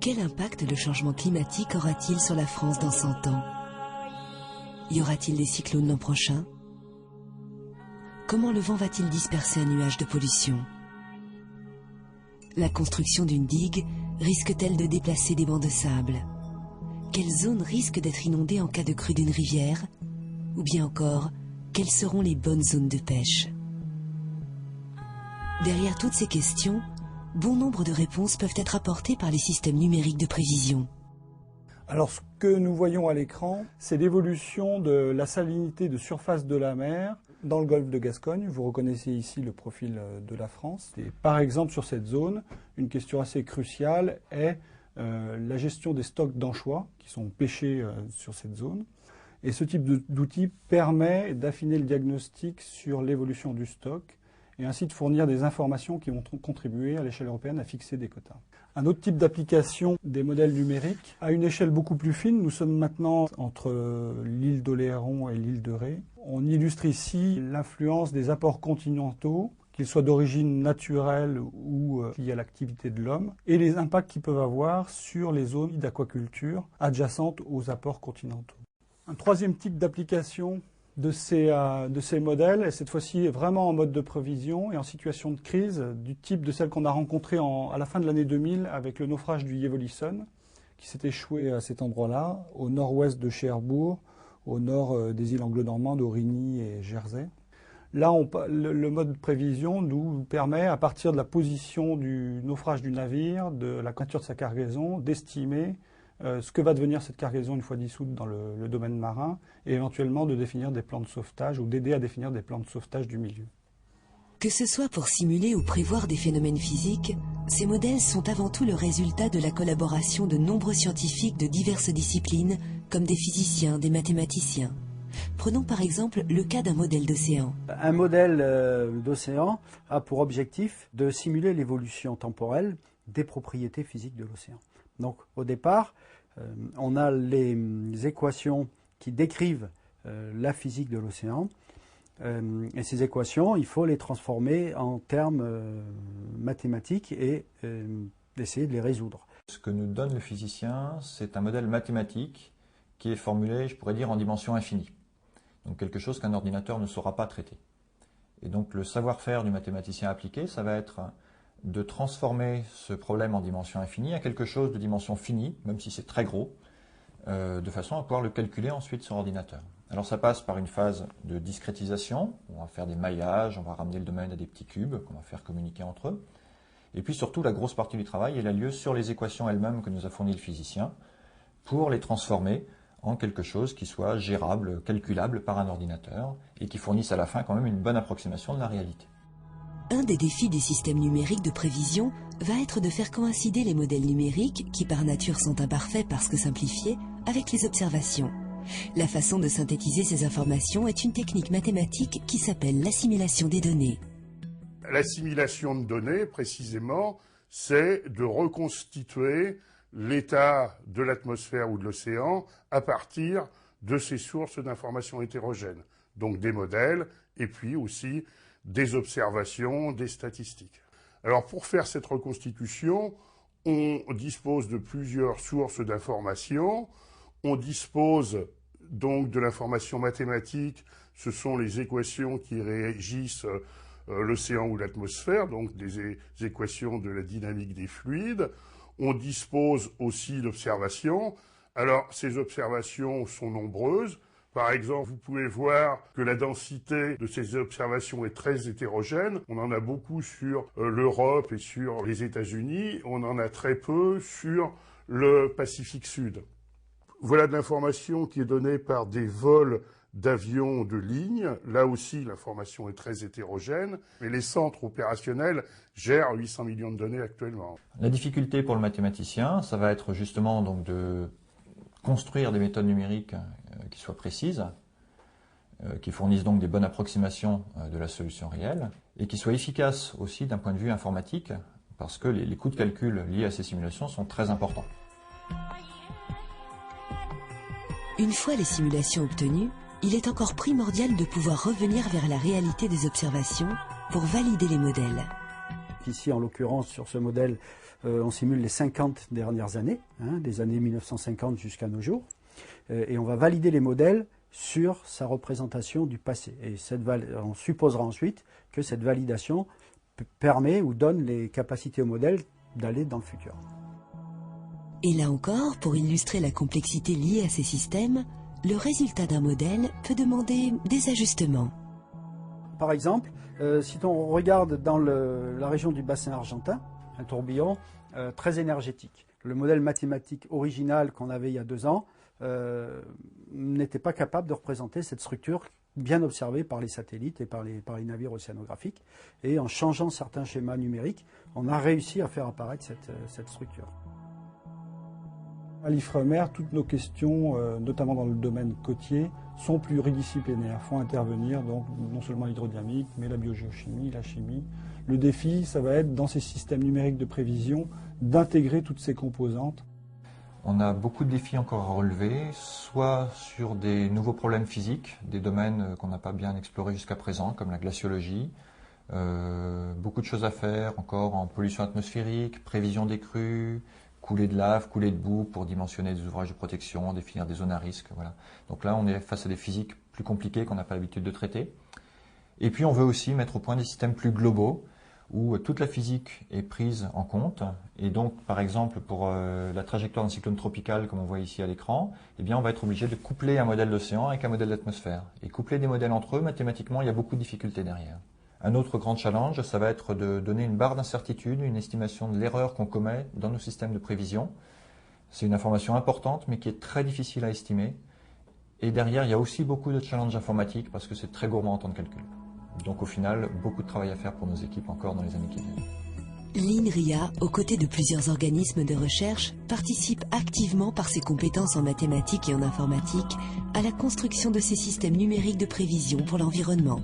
Quel impact le changement climatique aura-t-il sur la France dans 100 ans? Y aura-t-il des cyclones l'an prochain? Comment le vent va-t-il disperser un nuage de pollution? La construction d'une digue risque-t-elle de déplacer des bancs de sable? Quelles zones risquent d'être inondées en cas de crue d'une rivière? Ou bien encore, quelles seront les bonnes zones de pêche? Derrière toutes ces questions, bon nombre de réponses peuvent être apportées par les systèmes numériques de prévision. Alors ce que nous voyons à l'écran, c'est l'évolution de la salinité de surface de la mer dans le golfe de Gascogne. Vous reconnaissez ici le profil de la France. Et par exemple, sur cette zone, une question assez cruciale est la gestion des stocks d'anchois qui sont pêchés sur cette zone. Et ce type d'outil permet d'affiner le diagnostic sur l'évolution du stock et ainsi de fournir des informations qui vont contribuer à l'échelle européenne à fixer des quotas. Un autre type d'application des modèles numériques, à une échelle beaucoup plus fine, nous sommes maintenant entre l'île d'Oléron et l'île de Ré. On illustre ici l'influence des apports continentaux, qu'ils soient d'origine naturelle ou liés à l'activité de l'homme, et les impacts qu'ils peuvent avoir sur les zones d'aquaculture adjacentes aux apports continentaux. Un troisième type d'application de ces modèles, et cette fois-ci vraiment en mode de prévision et en situation de crise, du type de celle qu'on a rencontrée à la fin de l'année 2000 avec le naufrage du Yevolison, qui s'est échoué à cet endroit-là, au nord-ouest de Cherbourg, au nord des îles anglo-normandes, Aurigny et Jersey. Là, le mode de prévision nous permet, à partir de la position du naufrage du navire, de la nature de sa cargaison, d'estimer ce que va devenir cette cargaison une fois dissoute dans le domaine marin, et éventuellement de définir des plans de sauvetage ou d'aider à définir des plans de sauvetage du milieu. Que ce soit pour simuler ou prévoir des phénomènes physiques, ces modèles sont avant tout le résultat de la collaboration de nombreux scientifiques de diverses disciplines, comme des physiciens, des mathématiciens. Prenons par exemple le cas d'un modèle d'océan. Un modèle d'océan a pour objectif de simuler l'évolution temporelle des propriétés physiques de l'océan. Donc au départ, on a les équations qui décrivent la physique de l'océan. Et ces équations, il faut les transformer en termes mathématiques et essayer de les résoudre. Ce que nous donne le physicien, c'est un modèle mathématique qui est formulé, je pourrais dire, en dimension infinie. Donc quelque chose qu'un ordinateur ne saura pas traiter. Et donc le savoir-faire du mathématicien appliqué, ça va être de transformer ce problème en dimension infinie à quelque chose de dimension finie, même si c'est très gros, de façon à pouvoir le calculer ensuite sur ordinateur. Alors ça passe par une phase de discrétisation, on va faire des maillages, on va ramener le domaine à des petits cubes qu'on va faire communiquer entre eux. Et puis surtout, la grosse partie du travail, elle a lieu sur les équations elles-mêmes que nous a fournies le physicien, pour les transformer en quelque chose qui soit gérable, calculable par un ordinateur, et qui fournisse à la fin quand même une bonne approximation de la réalité. Un des défis des systèmes numériques de prévision va être de faire coïncider les modèles numériques, qui par nature sont imparfaits parce que simplifiés, avec les observations. La façon de synthétiser ces informations est une technique mathématique qui s'appelle l'assimilation des données. L'assimilation de données, précisément, c'est de reconstituer l'état de l'atmosphère ou de l'océan à partir de ces sources d'informations hétérogènes. Donc des modèles et puis aussi des observations, des statistiques. Alors pour faire cette reconstitution, on dispose de plusieurs sources d'informations. On dispose donc de l'information mathématique, ce sont les équations qui régissent l'océan ou l'atmosphère, donc des équations de la dynamique des fluides. On dispose aussi d'observations. Alors ces observations sont nombreuses. Par exemple, vous pouvez voir que la densité de ces observations est très hétérogène. On en a beaucoup sur l'Europe et sur les États-Unis. On en a très peu sur le Pacifique Sud. Voilà de l'information qui est donnée par des vols d'avions de ligne. Là aussi, l'information est très hétérogène. Mais les centres opérationnels gèrent 800 millions de données actuellement. La difficulté pour le mathématicien, ça va être justement donc de construire des méthodes numériques qui soient précises, qui fournissent donc des bonnes approximations de la solution réelle, et qui soient efficaces aussi d'un point de vue informatique, parce que les coûts de calcul liés à ces simulations sont très importants. Une fois les simulations obtenues, il est encore primordial de pouvoir revenir vers la réalité des observations pour valider les modèles. ici, en l'occurrence, sur ce modèle, on simule les 50 dernières années, des années 1950 jusqu'à nos jours. Et on va valider les modèles sur sa représentation du passé. Et on supposera ensuite que cette validation permet ou donne les capacités au modèle d'aller dans le futur. Et là encore, pour illustrer la complexité liée à ces systèmes, le résultat d'un modèle peut demander des ajustements. Par exemple, si on regarde dans la région du bassin argentin, un tourbillon très énergétique. Le modèle mathématique original qu'on avait il y a 2 ans n'était pas capable de représenter cette structure bien observée par les satellites et par les navires océanographiques. Et en changeant certains schémas numériques, on a réussi à faire apparaître cette structure. À l'IFREMER, toutes nos questions, notamment dans le domaine côtier, sont pluridisciplinaires. Il faut intervenir donc non seulement l'hydrodynamique, mais la biogéochimie, la chimie. Le défi, ça va être dans ces systèmes numériques de prévision d'intégrer toutes ces composantes. On a beaucoup de défis encore à relever, soit sur des nouveaux problèmes physiques, des domaines qu'on n'a pas bien explorés jusqu'à présent, comme la glaciologie. Beaucoup de choses à faire encore en pollution atmosphérique, prévision des crues, coulée de lave, coulée de boue pour dimensionner des ouvrages de protection, définir des zones à risque. Voilà. Donc là, on est face à des physiques plus compliquées qu'on n'a pas l'habitude de traiter. Et puis, on veut aussi mettre au point des systèmes plus globaux, où toute la physique est prise en compte. Et donc, par exemple, pour la trajectoire d'un cyclone tropical, comme on voit ici à l'écran, eh bien, on va être obligé de coupler un modèle d'océan avec un modèle d'atmosphère. Et coupler des modèles entre eux, mathématiquement, il y a beaucoup de difficultés derrière. Un autre grand challenge, ça va être de donner une barre d'incertitude, une estimation de l'erreur qu'on commet dans nos systèmes de prévision. C'est une information importante, mais qui est très difficile à estimer. Et derrière, il y a aussi beaucoup de challenges informatiques, parce que c'est très gourmand en temps de calcul. Donc au final, beaucoup de travail à faire pour nos équipes encore dans les années qui viennent. L'INRIA, aux côtés de plusieurs organismes de recherche, participe activement par ses compétences en mathématiques et en informatique à la construction de ces systèmes numériques de prévision pour l'environnement.